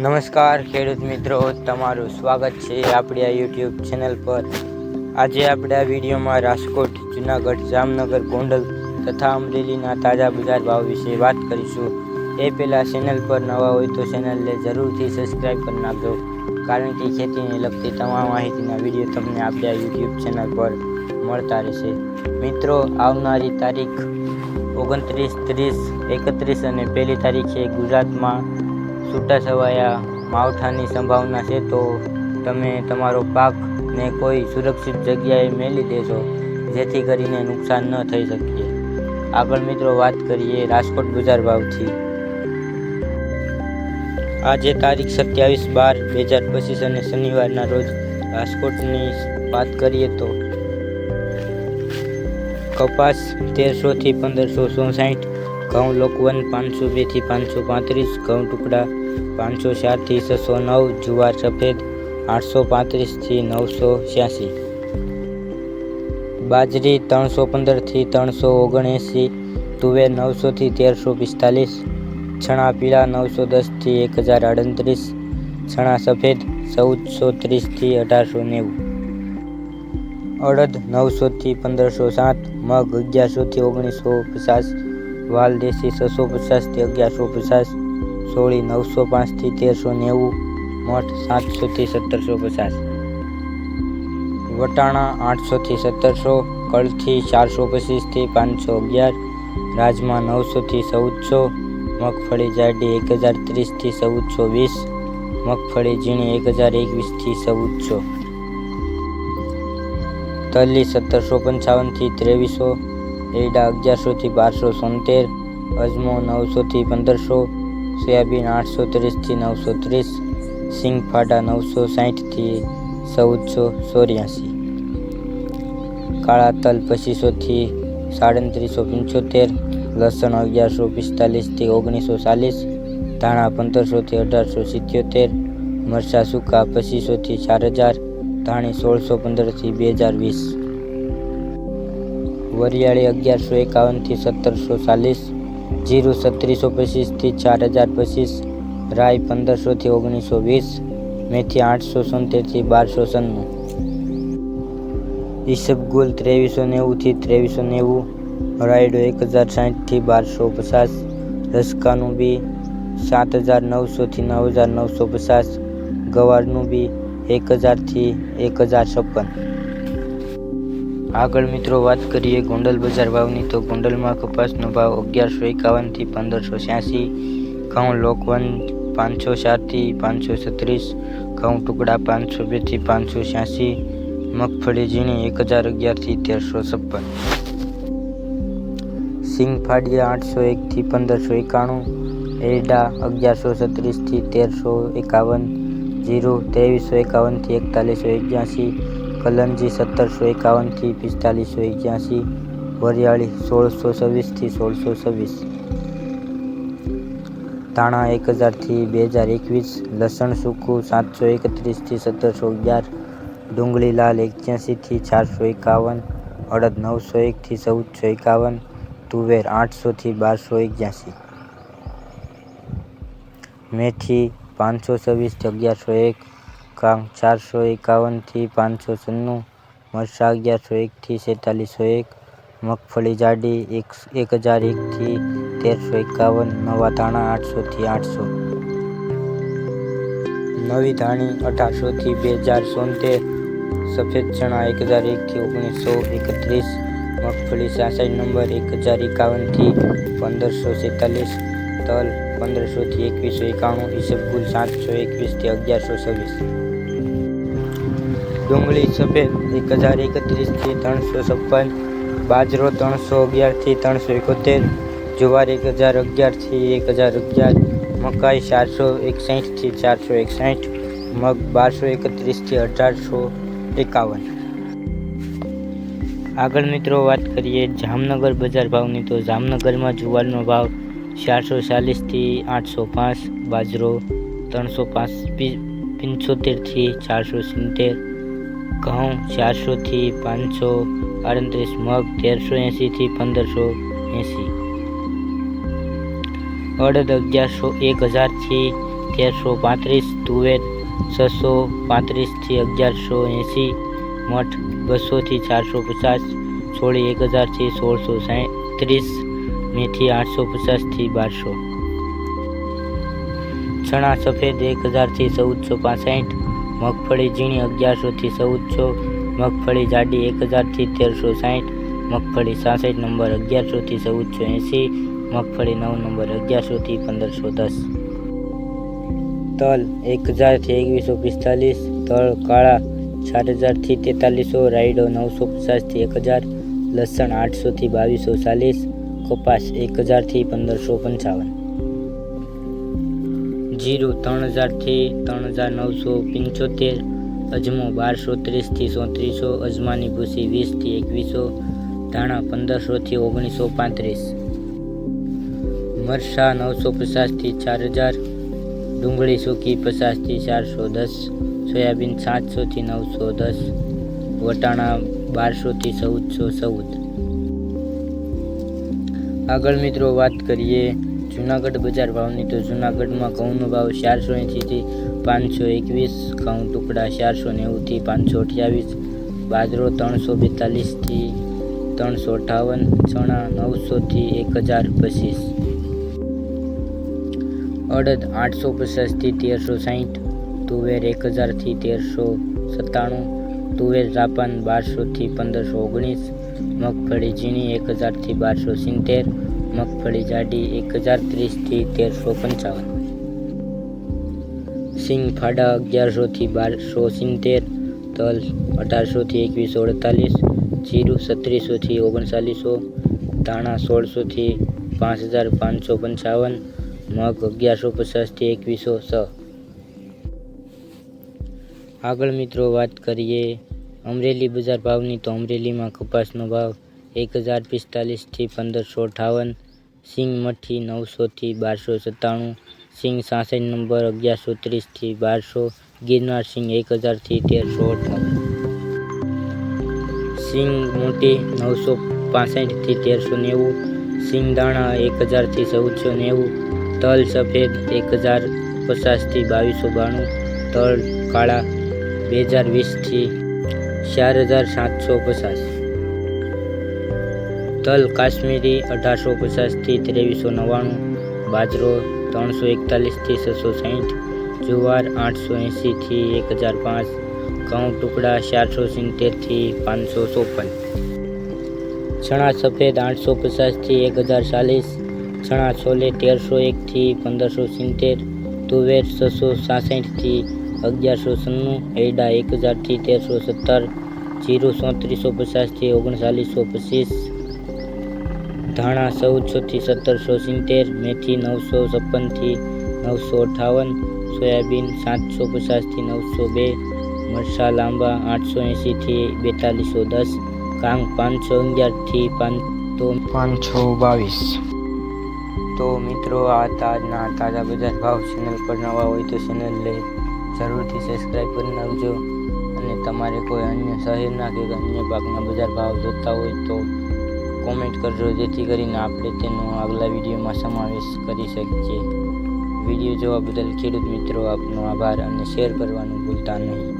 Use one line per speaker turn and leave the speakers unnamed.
નમસ્કાર ખેડૂત મિત્રો, તમારું સ્વાગત છે આપણી આ યુટ્યુબ ચેનલ પર। આજે આપણે આ વિડીયોમાં રાજકોટ, જૂનાગઢ, જામનગર, ગોંડલ તથા અમરેલીના તાજા બજાર ભાવ વિશે વાત કરીશું। એ પહેલાં ચેનલ પર નવા હોય તો ચેનલને જરૂરથી સબસ્ક્રાઈબ કરી નાખજો, કારણ કે ખેતીને લગતી તમામ માહિતીના વિડીયો તમને આપણી આ યુટ્યુબ ચેનલ પર મળતા રહેશે। મિત્રો, આવનારી તારીખ 29, 30, 31 અને 1 તારીખે ગુજરાતમાં છૂટાછવાયા માવઠાની સંભાવના છે, તો તમે તમારો પાકને કોઈ સુરક્ષિત જગ્યાએ મેલી દેજો, જેથી કરીને નુકસાન ન થઈ શકે। આગળ મિત્રો વાત કરીએ રાજકોટ બજાર ભાવથી। આજે તારીખ 27/12/2025 અને શનિવારના રોજ રાજકોટની વાત કરીએ તો કપાસ 1300 થી 1560, ઘઉં લોકવન 502 થી 535, ઘઉં ટુકડા 504 થી 609, જુવાર સફેદ 835 થી 986, બાજરી 315 થી 379, તુવેર 900 થી 1345, ચણા પીળા 910 થી 1038, ચણા સફેદ 1430 થી 1890, અડદ 900 થી 1507, મગ 1100 થી 1950, વાલ દેશી 650 થી 1150, સોળી 905 થી 1390, મઠ 700 થી 1750, વટાણા 800 થી 1700, કળથી 425 થી 511, રાજમા 900 થી 1400, મગફળી જાડી 1030 થી 1420, મગફળી ઝીણી 1021 થી 1400, તલી 1755 થી 2300, એરડા 1100 થી 1270, અજમો 900 થી 1500, સોયાબીન 830 થી 930, સિંગફાડા 960 થી 1484, કાળા તલ 2500 થી 3775, લસણ 1145 થી 1940, ધાણા 1500 થી 1877, મરચાં સૂકા 2500 થી 4000, ધાણી 1615 થી 2020, વરિયાળી 1151 થી 1740, જીરું 3625 થી 4025, રાઈ 1500 થી 1920, મેથી 870 થી 1290, ઈસબગુલ 2390 થી 2390, રાયડો 1060 થી 1250, રસકાનું બી 7900 થી 9950, ગવારનું બી 1000 થી 1056। આગળ મિત્રો વાત કરીએ ગોંડલ બજાર ભાવની, તો ગોંડલમાં કપાસનો ભાવ 1151 થી 1586, ઘઉં લોકવન 504 થી 536, ઘઉં ટુકડા 502 થી 586, મગફળી ઝીણી 1011 થી 1356, સિંગફાડિયા 801 થી 1591, એરડા 1136 થી 1351, જીરું 2351 થી 4181, કલંજી 1751 થી 4581, વરિયાળી 1626 થી 1626, ધાણા 1000 થી 2021, લસણ સૂકું 731 થી 1711, ડુંગળી લાલ 81 થી 451, અડદ 901 થી 1451, તુવેર 800 થી 1281, મેથી 526 થી 1101, કાંગ 451 થી 596, મરચાં 1101 થી 4601, મગફળી જાડી 1001 થી 1351, નવા ધાણા 800 થી 800, નવી ધાણી 1800 થી 2073, સફેદ ચણા 1001 થી 1931, મગફળી 66 નંબર 1051 થી 1546, તલ 1500 થી 2191, ઈસબગુલ 721 થી 1126, ડુંગળી સફેદ 1031 થી 356, બાજરો 311 થી 371, જુવાર 1011 થી 1011, મકાઈ 461 થી 461, મગ 1231 થી 1851। આગળ મિત્રો વાત કરીએ જામનગર બજાર ભાવની, તો જામનગરમાં જુવારનો ભાવ 440 થી 805, બાજરો 375 થી 470, ઘઉં 400 થી 538, મગ 1380 થી 1580, અડદ 1000 થી 1335, તુવેર 635 થી 1180, મઠ 200 થી 450, છોળી 1000 થી 1637, મેથી 850 થી 1200, ચણા સફેદ 1000 થી 1465, મગફળી ઝીણી 1100 થી 1400, મગફળી જાડી 1000 થી 1360, મગફળી 66 નંબર 1100 થી 1480, મગફળી 9 નંબર 1100 થી 1510, તલ 1000 થી 2145, તલ કાળા 4000 થી 4300, રાયડો 950 થી 1000, લસણ 800 થી 2240, કપાસ 1000 થી 1555, જીરું 3000 થી 3975, અજમો 1230 થી 3400, અજમાની ભૂસી 20 થી 2100, ધાણા 1500 થી 1935, મરચાં 950 થી 4000, ડુંગળી સૂકી 50 થી 410, સોયાબીન 700 થી 910, વટાણા 1200 થી 1414. આગળ મિત્રો વાત કરીએ જૂનાગઢ બજાર ભાવની, તો જૂનાગઢમાં ઘઉંનો ભાવ 480 થી 521, ઘઉં ટુકડા 490 થી 528, બાજરો 342 થી 358, ચણા 900 થી 1025, અડદ 850 થી 1360, તુવેર 1000 થી 1397, તુવેર જાપાન 1200 થી 1519, મગફળી ઝીણી 1000 થી 1270, મગફળી જાડી 1030 થી 1355, સિંગ ફાડા 1100 થી 1270, તલ 1800 થી 2148, જીરું 3600 થી 3900, ધાણા 1600 થી 5555, મગ 1150 થી 2106. આગળ મિત્રો વાત કરીએ અમરેલી બજાર ભાવની, તો અમરેલીમાં કપાસનો ભાવ 1045 થી 1558, સિંગ મઠી 900 થી 1297, સિંગ 66 નંબર 1130 થી 1200, ગિરનાર સિંગ 1000 થી 1358, સિંગ મોટી 965 થી 1390, સિંગ દાણા 1000 થી 1490, તલ સફેદ 1050 થી 2292, તલ કાળા 2020 થી 4750, તલ કાશ્મીરી 1850 થી 2399, બાજરો 341 થી 660, જુવાર 880 થી 1005, ઘઉં ટુકડા 470 થી 554, ચણા સફેદ 850 થી 1040, ચણા છોલે 1301 થી 1570, તુવેર 666 થી 1196, એડા 1000 થી 1317, જીરું 3450 થી 3925, ધાણા 1400 થી 1770, મેથી 956 થી 958, સોયાબીન 750 થી 902, મરચાં લાંબા 880 થી 4210, કાંગ 511 થી 522. તો મિત્રો આ હતા આજના તાજા બજાર ભાવ. ચેનલ પર નવા હોય તો ચેનલને જરૂરથી સબસ્ક્રાઈબ કરી નાખજો, અને તમારે કોઈ અન્ય શહેરના કે અન્ય પાકના બજાર ભાવ જોતા હોય તો કોમેન્ટ કરજો, જેથી કરીને આપણે તેનો આગલા વિડીયોમાં સમાવેશ કરી શકીએ. વિડીયો જોવા બદલ ખેડૂત મિત્રો આપનો આભાર, અને શેર કરવાનું ભૂલતા નહીં.